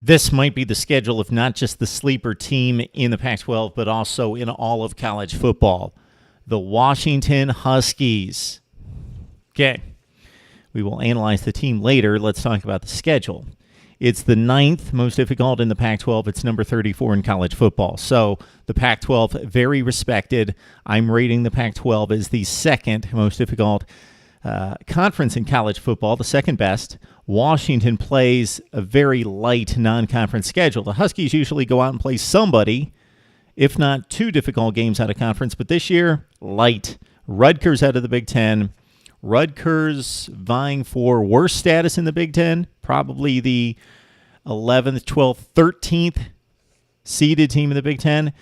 This might be the schedule of not just the sleeper team in the Pac-12, but also in all of college football. The Washington Huskies. Okay, we will analyze the team later. Let's talk about the schedule. It's the 9th most difficult in the Pac-12. It's number 34 in college football. So the Pac-12, very respected. I'm rating the Pac-12 as the second most difficult conference in college football, the second best. Washington plays a very light non-conference schedule. The Huskies usually go out and play somebody, if not two difficult games out of conference, but this year, light. Rutgers out of the Big Ten. Rutgers vying for worst status in the Big Ten, probably the 11th, 12th, 13th seeded team in the Big Ten.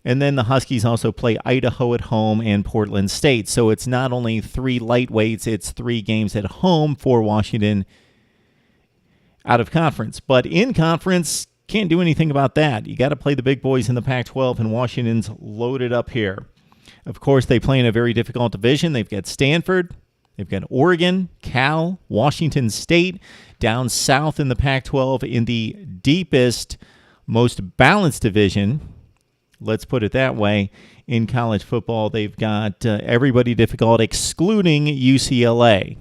And then the Huskies also play Idaho at home and Portland State. So it's not only three lightweights, it's three games at home for Washington out of conference. But in conference, can't do anything about that. You got to play the big boys in the Pac-12, and Washington's loaded up here. Of course, they play in a very difficult division. They've got Stanford, they've got Oregon, Cal, Washington State, down south in the Pac-12 in the deepest, most balanced division. Let's put it that way. In college football, they've got everybody difficult excluding UCLA.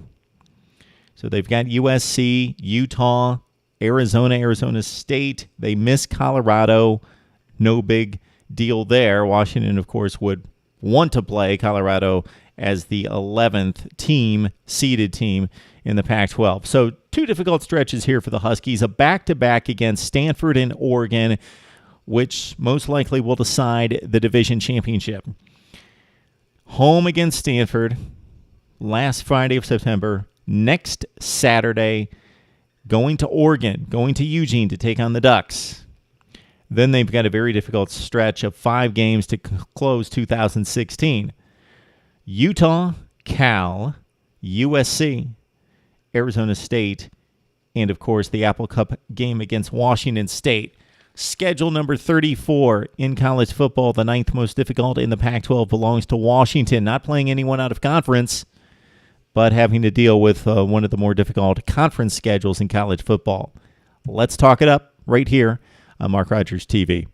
So they've got USC, Utah, Arizona, Arizona State. They miss Colorado. No big deal there. Washington, of course, would want to play Colorado as the 11th team, seeded team in the Pac-12. So two difficult stretches here for the Huskies. A back-to-back against Stanford and Oregon, which most likely will decide the division championship. Home against Stanford last Friday of September. Next Saturday, going to Oregon, going to Eugene to take on the Ducks. Then they've got a very difficult stretch of 5 games to close 2016. Utah, Cal, USC, Arizona State, and, of course, the Apple Cup game against Washington State. Schedule number 34 in college football, the 9th most difficult in the Pac-12, belongs to Washington. Not playing anyone out of conference, but having to deal with one of the more difficult conference schedules in college football. Let's talk it up right here on Mark Rogers TV.